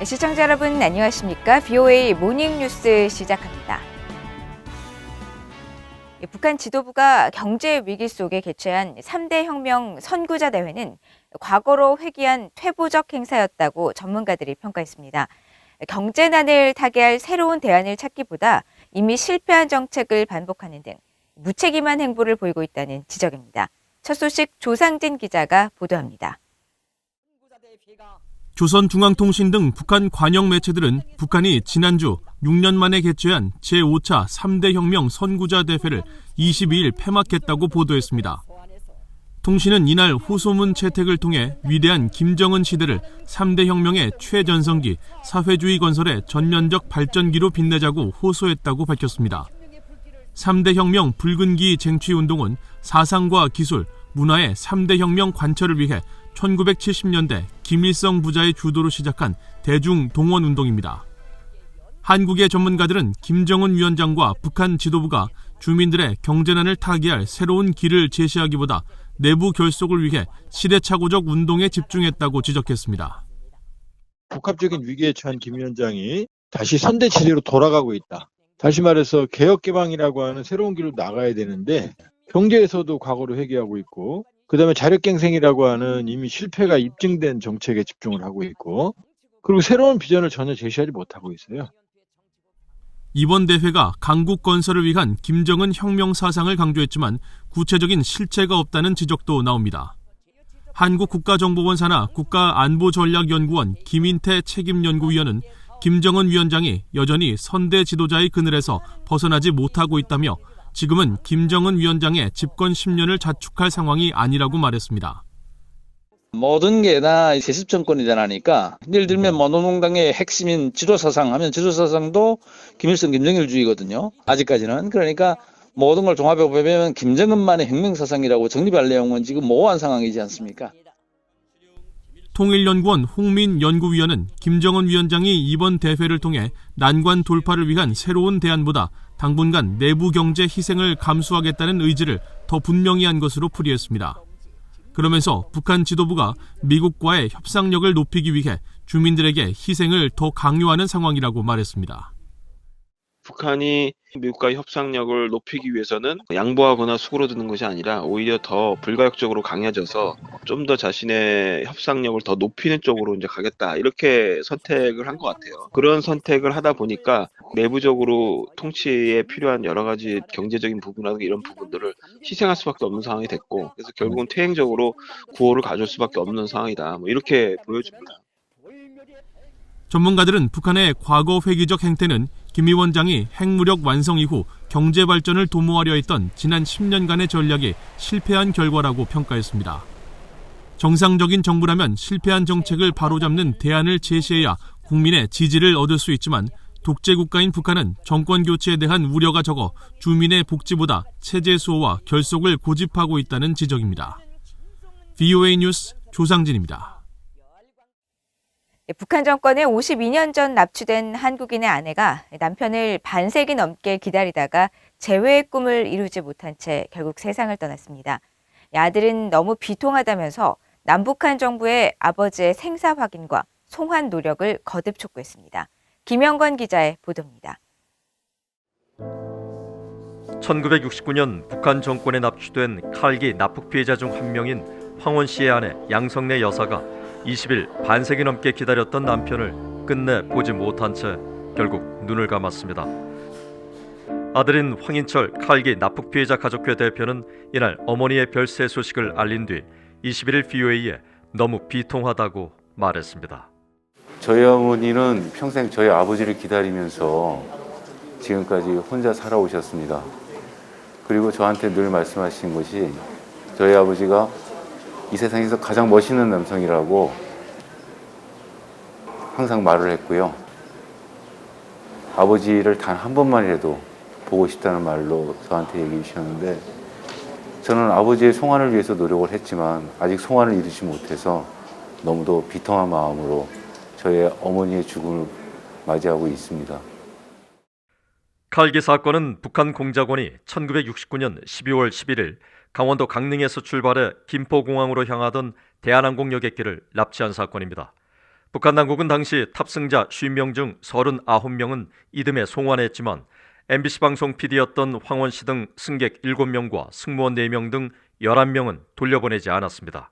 시청자 여러분 안녕하십니까? BOA 모닝뉴스 시작합니다. 북한 지도부가 경제 위기 속에 개최한 3대 혁명 선구자 대회는 과거로 회귀한 퇴보적 행사였다고 전문가들이 평가했습니다. 경제난을 타개할 새로운 대안을 찾기보다 이미 실패한 정책을 반복하는 등 무책임한 행보를 보이고 있다는 지적입니다. 첫 소식 조상진 기자가 보도합니다. 조선중앙통신 등 북한 관영 매체들은 북한이 지난주 6년 만에 개최한 제5차 3대 혁명 선구자 대회를 22일 폐막했다고 보도했습니다. 통신은 이날 호소문 채택을 통해 위대한 김정은 시대를 3대 혁명의 최전성기, 사회주의 건설의 전면적 발전기로 빛내자고 호소했다고 밝혔습니다. 3대 혁명 붉은기 쟁취운동은 사상과 기술, 문화의 3대 혁명 관철을 위해 1970년대 김일성 부자의 주도로 시작한 대중동원운동입니다. 한국의 전문가들은 김정은 위원장과 북한 지도부가 주민들의 경제난을 타개할 새로운 길을 제시하기보다 내부 결속을 위해 시대착오적 운동에 집중했다고 지적했습니다. 복합적인 위기에 처한 김 위원장이 다시 선대지대로 돌아가고 있다. 다시 말해서 개혁개방이라고 하는 새로운 길로 나가야 되는데 경제에서도 과거로 회귀하고 있고 그다음에 자력갱생이라고 하는 이미 실패가 입증된 정책에 집중을 하고 있고 그리고 새로운 비전을 전혀 제시하지 못하고 있어요. 이번 대회가 강국 건설을 위한 김정은 혁명 사상을 강조했지만 구체적인 실체가 없다는 지적도 나옵니다. 한국국가정보원 산하 국가안보전략연구원 김인태 책임연구위원은 김정은 위원장이 여전히 선대 지도자의 그늘에서 벗어나지 못하고 있다며 지금은 김정은 위원장의 집권 10년을 자축할 상황이 아니라고 말했습니다. 모든 게 다 세습 정권이잖아니까. 예를 들면 노동당의 핵심인 지도사상 하면 지도사상도 김일성 김정일주의거든요. 아직까지는. 그러니까 모든 걸 종합해 보면 김정은만의 혁명사상이라고 정립할 내용은 지금 모호한 상황이지 않습니까? 통일연구원 홍민 연구위원은 김정은 위원장이 이번 대회를 통해 난관 돌파를 위한 새로운 대안보다 당분간 내부 경제 희생을 감수하겠다는 의지를 더 분명히 한 것으로 풀이했습니다. 그러면서 북한 지도부가 미국과의 협상력을 높이기 위해 주민들에게 희생을 더 강요하는 상황이라고 말했습니다. 북한이 미국과의 협상력을 높이기 위해서는 양보하거나 수그러드는 것이 아니라 오히려 더 불가역적으로 강해져서 좀 더 자신의 협상력을 더 높이는 쪽으로 이제 가겠다 이렇게 선택을 한 것 같아요. 그런 선택을 하다 보니까 내부적으로 통치에 필요한 여러 가지 경제적인 부분이라든가 이런 부분들을 희생할 수밖에 없는 상황이 됐고 그래서 결국은 퇴행적으로 구호를 가져올 수밖에 없는 상황이다. 이렇게 보여집니다. 전문가들은 북한의 과거 회귀적 행태는 김 위원장이 핵무력 완성 이후 경제 발전을 도모하려 했던 지난 10년간의 전략이 실패한 결과라고 평가했습니다. 정상적인 정부라면 실패한 정책을 바로잡는 대안을 제시해야 국민의 지지를 얻을 수 있지만 독재 국가인 북한은 정권 교체에 대한 우려가 적어 주민의 복지보다 체제 수호와 결속을 고집하고 있다는 지적입니다. BOA 뉴스 조상진입니다. 북한 정권에 52년 전 납치된 한국인의 아내가 남편을 반세기 넘게 기다리다가 재회의 꿈을 이루지 못한 채 결국 세상을 떠났습니다. 아들은 너무 비통하다면서 남북한 정부의 아버지의 생사 확인과 송환 노력을 거듭 촉구했습니다. 김영건 기자의 보도입니다. 1969년 북한 정권에 납치된 칼기 납북 피해자 중 한 명인 황원 씨의 아내 양성래 여사가 20일 반세기 넘게 기다렸던 남편을 끝내 보지 못한 채 결국 눈을 감았습니다. 아들인 황인철 칼기 납북 피해자 가족회 대표는 이날 어머니의 별세 소식을 알린 뒤 21일 BOA에 너무 비통하다고 말했습니다. 저희 어머니는 평생 저희 아버지를 기다리면서 지금까지 혼자 살아오셨습니다. 그리고 저한테 늘 말씀하신 것이 저희 아버지가 이 세상에서 가장 멋있는 남성이라고 항상 말을 했고요. 아버지를 단 한 번만이라도 보고 싶다는 말로 저한테 얘기해 주셨는데 저는 아버지의 송환을 위해서 노력을 했지만 아직 송환을 이루지 못해서 너무도 비통한 마음으로 저의 어머니의 죽음을 맞이하고 있습니다. 칼기 사건은 북한 공작원이 1969년 12월 11일 강원도 강릉에서 출발해 김포공항으로 향하던 대한항공 여객기를 납치한 사건입니다. 북한 당국은 당시 탑승자 50명 중 39명은 이듬해 송환했지만 MBC 방송 PD였던 황원 씨 등 승객 7명과 승무원 4명 등 11명은 돌려보내지 않았습니다.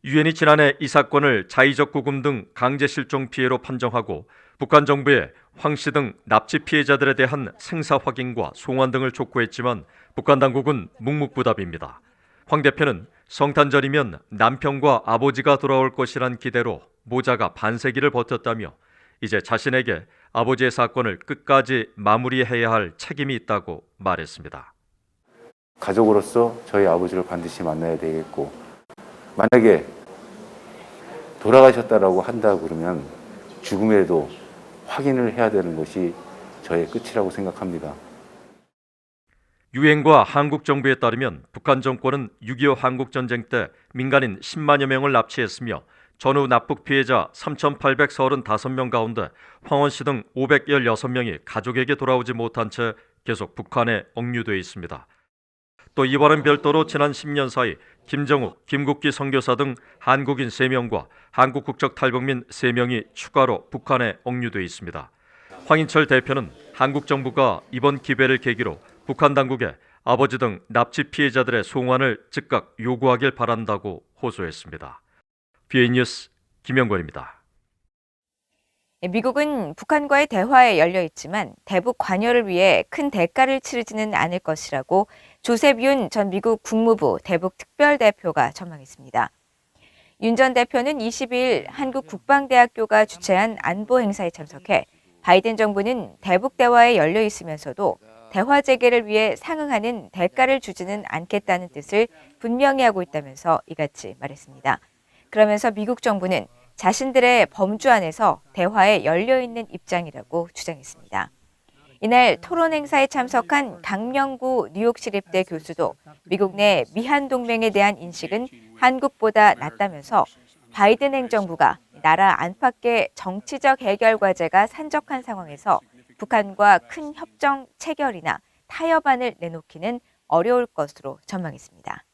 유엔이 지난해 이 사건을 자의적 구금 등 강제 실종 피해로 판정하고 북한 정부에 황 씨 등 납치 피해자들에 대한 생사 확인과 송환 등을 촉구했지만 북한 당국은 묵묵부답입니다. 황 대표는 성탄절이면 남편과 아버지가 돌아올 것이란 기대로 모자가 반세기를 버텼다며 이제 자신에게 아버지의 사건을 끝까지 마무리해야 할 책임이 있다고 말했습니다. 가족으로서 저희 아버지를 반드시 만나야 되겠고, 만약에 돌아가셨다라고 한다 그러면 죽음에도 확인을 해야 되는 것이 저의 끝이라고 생각합니다. 유엔과 한국 정부에 따르면 북한 정권은 6.25 한국전쟁 때 민간인 10만여 명을 납치했으며 전후 납북 피해자 3,835명 가운데 황원 씨 등 516명이 가족에게 돌아오지 못한 채 계속 북한에 억류돼 있습니다. 또 이번은 별도로 지난 10년 사이 김정욱, 김국기 선교사 등 한국인 3명과 한국 국적 탈북민 3명이 추가로 북한에 억류돼 있습니다. 황인철 대표는 한국 정부가 이번 기회를 계기로 북한 당국에 아버지 등 납치 피해자들의 송환을 즉각 요구하길 바란다고 호소했습니다. BA 뉴스 김영권입니다. 미국은 북한과의 대화에 열려 있지만 대북 관여를 위해 큰 대가를 치르지는 않을 것이라고 조셉 윤 전 미국 국무부 대북 특별대표가 전망했습니다. 윤 전 대표는 22일 한국국방대학교가 주최한 안보 행사에 참석해 바이든 정부는 대북 대화에 열려 있으면서도 대화 재개를 위해 상응하는 대가를 주지는 않겠다는 뜻을 분명히 하고 있다면서 이같이 말했습니다. 그러면서 미국 정부는 자신들의 범주 안에서 대화에 열려있는 입장이라고 주장했습니다. 이날 토론 행사에 참석한 강명구 뉴욕시립대 교수도 미국 내 미한동맹에 대한 인식은 한국보다 낮다면서 바이든 행정부가 나라 안팎의 정치적 해결 과제가 산적한 상황에서 북한과 큰 협정 체결이나 타협안을 내놓기는 어려울 것으로 전망했습니다.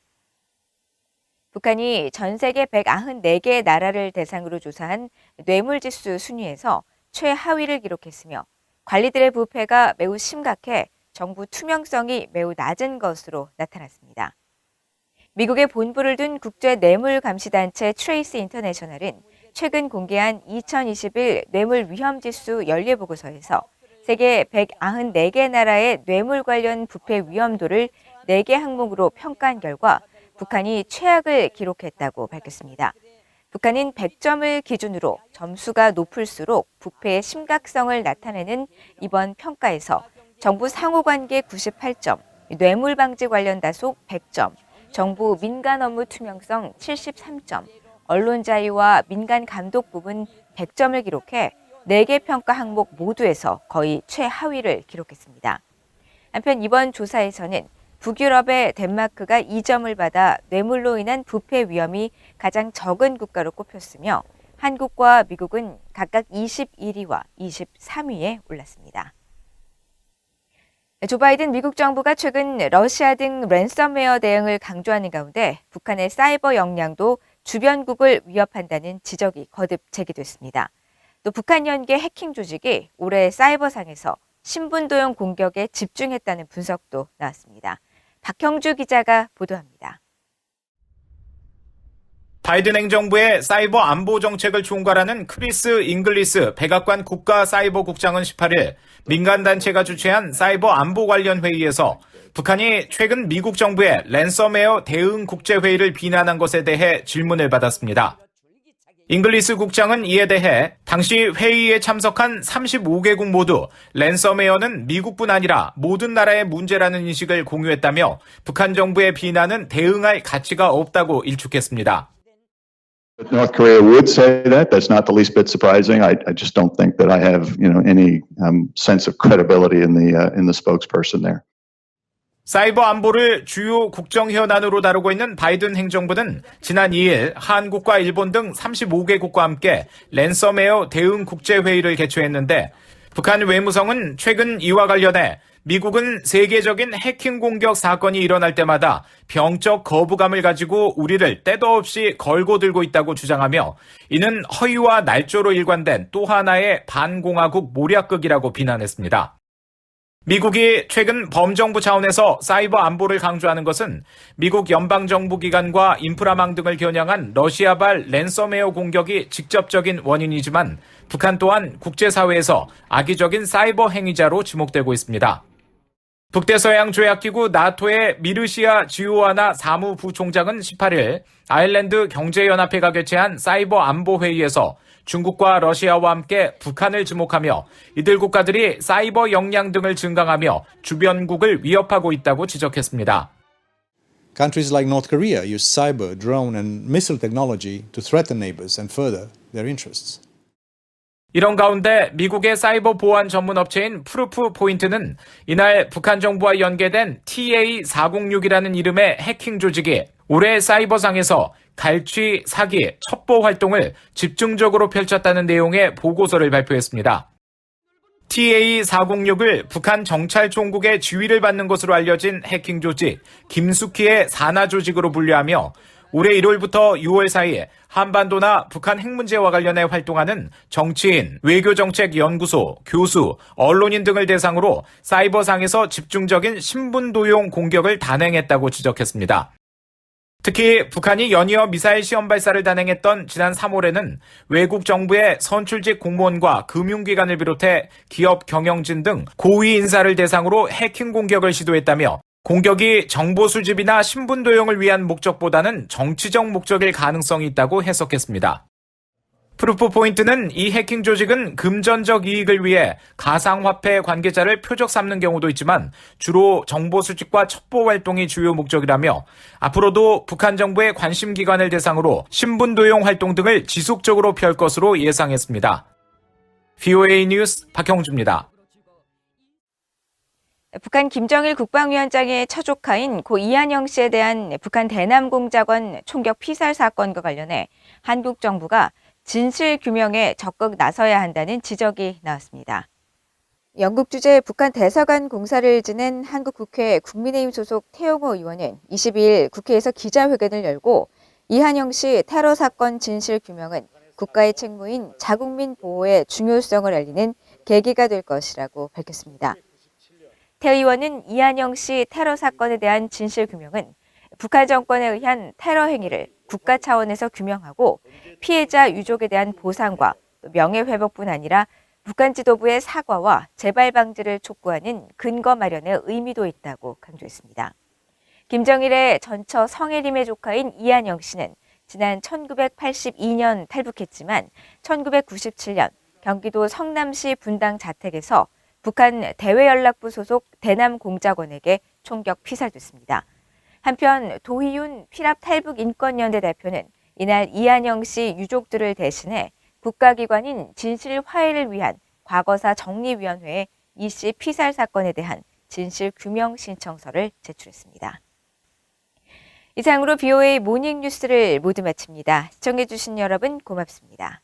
북한이 전 세계 194개의 나라를 대상으로 조사한 뇌물지수 순위에서 최하위를 기록했으며 관리들의 부패가 매우 심각해 정부 투명성이 매우 낮은 것으로 나타났습니다. 미국에 본부를 둔 국제뇌물감시단체 트레이스 인터내셔널은 최근 공개한 2021 뇌물위험지수 연례보고서에서 세계 194개 나라의 뇌물 관련 부패 위험도를 4개 항목으로 평가한 결과 북한이 최악을 기록했다고 밝혔습니다. 북한은 100점을 기준으로 점수가 높을수록 부패의 심각성을 나타내는 이번 평가에서 정부 상호관계 98점, 뇌물 방지 관련 다속 100점, 정부 민간 업무 투명성 73점, 언론 자유와 민간 감독 부분 100점을 기록해 4개 평가 항목 모두에서 거의 최하위를 기록했습니다. 한편 이번 조사에서는 북유럽의 덴마크가 2점을 받아 뇌물로 인한 부패 위험이 가장 적은 국가로 꼽혔으며 한국과 미국은 각각 21위와 23위에 올랐습니다. 조 바이든 미국 정부가 최근 러시아 등 랜섬웨어 대응을 강조하는 가운데 북한의 사이버 역량도 주변국을 위협한다는 지적이 거듭 제기됐습니다. 또 북한 연계 해킹 조직이 올해 사이버상에서 신분도용 공격에 집중했다는 분석도 나왔습니다. 박형주 기자가 보도합니다. 바이든 행정부의 사이버 안보 정책을 총괄하는 크리스 잉글리스 백악관 국가사이버국장은 18일 민간단체가 주최한 사이버 안보 관련 회의에서 북한이 최근 미국 정부의 랜섬웨어 대응 국제회의를 비난한 것에 대해 질문을 받았습니다. 잉글리스 국장은 이에 대해 당시 회의에 참석한 35개국 모두 랜섬웨어는 미국뿐 아니라 모든 나라의 문제라는 인식을 공유했다며 북한 정부의 비난은 대응할 가치가 없다고 일축했습니다. North Korea would say that. That's not the least bit surprising. I just don't think that I have, any sense of credibility in the spokesperson there. 사이버 안보를 주요 국정 현안으로 다루고 있는 바이든 행정부는 지난 2일 한국과 일본 등 35개국과 함께 랜섬웨어 대응 국제회의를 개최했는데 북한 외무성은 최근 이와 관련해 미국은 세계적인 해킹 공격 사건이 일어날 때마다 병적 거부감을 가지고 우리를 때도 없이 걸고 들고 있다고 주장하며 이는 허위와 날조로 일관된 또 하나의 반공화국 모략극이라고 비난했습니다. 미국이 최근 범정부 차원에서 사이버 안보를 강조하는 것은 미국 연방정부기관과 인프라망 등을 겨냥한 러시아발 랜섬웨어 공격이 직접적인 원인이지만 북한 또한 국제사회에서 악의적인 사이버 행위자로 지목되고 있습니다. 북대서양 조약기구 나토의 미르시아 지오아나 사무부총장은 18일 아일랜드 경제연합회가 개최한 사이버 안보 회의에서 중국과 러시아와 함께 북한을 지목하며 이들 국가들이 사이버 역량 등을 증강하며 주변국을 위협하고 있다고 지적했습니다. Countries like North Korea use cyber, drone and missile technology to threaten neighbors and further their interests. 이런 가운데 미국의 사이버 보안 전문 업체인 프루프 포인트는 이날 북한 정부와 연계된 TA406이라는 이름의 해킹 조직이 올해 사이버상에서 갈취, 사기, 첩보 활동을 집중적으로 펼쳤다는 내용의 보고서를 발표했습니다. TA406을 북한 정찰총국의 지휘를 받는 것으로 알려진 해킹 조직 김숙희의 산하 조직으로 분류하며 올해 1월부터 6월 사이 한반도나 북한 핵 문제와 관련해 활동하는 정치인, 외교정책연구소, 교수, 언론인 등을 대상으로 사이버상에서 집중적인 신분도용 공격을 단행했다고 지적했습니다. 특히 북한이 연이어 미사일 시험 발사를 단행했던 지난 3월에는 외국 정부의 선출직 공무원과 금융기관을 비롯해 기업 경영진 등 고위 인사를 대상으로 해킹 공격을 시도했다며 공격이 정보 수집이나 신분 도용을 위한 목적보다는 정치적 목적일 가능성이 있다고 해석했습니다. 프루프 포인트는 이 해킹 조직은 금전적 이익을 위해 가상화폐 관계자를 표적 삼는 경우도 있지만 주로 정보 수집과 첩보 활동이 주요 목적이라며 앞으로도 북한 정부의 관심기관을 대상으로 신분 도용 활동 등을 지속적으로 펼 것으로 예상했습니다. VOA 뉴스 박형주입니다. 북한 김정일 국방위원장의 처조카인 고 이한영 씨에 대한 북한 대남공작원 총격 피살 사건과 관련해 한국 정부가 진실 규명에 적극 나서야 한다는 지적이 나왔습니다. 영국 주재 북한 대사관 공사를 지낸 한국 국회 국민의힘 소속 태영호 의원은 22일 국회에서 기자회견을 열고 이한영 씨 테러 사건 진실 규명은 국가의 책무인 자국민 보호의 중요성을 알리는 계기가 될 것이라고 밝혔습니다. 태 의원은 이한영 씨 테러 사건에 대한 진실 규명은 북한 정권에 의한 테러 행위를 국가 차원에서 규명하고 피해자 유족에 대한 보상과 명예회복뿐 아니라 북한 지도부의 사과와 재발 방지를 촉구하는 근거 마련의 의미도 있다고 강조했습니다. 김정일의 전처 성혜림의 조카인 이한영 씨는 지난 1982년 탈북했지만 1997년 경기도 성남시 분당 자택에서 북한 대외연락부 소속 대남공작원에게 총격 피살됐습니다. 한편 도희윤 피랍탈북인권연대 대표는 이날 이한영 씨 유족들을 대신해 국가기관인 진실화해를 위한 과거사 정리위원회에 이 씨 피살 사건에 대한 진실 규명 신청서를 제출했습니다. 이상으로 BOA 모닝뉴스를 모두 마칩니다. 시청해주신 여러분 고맙습니다.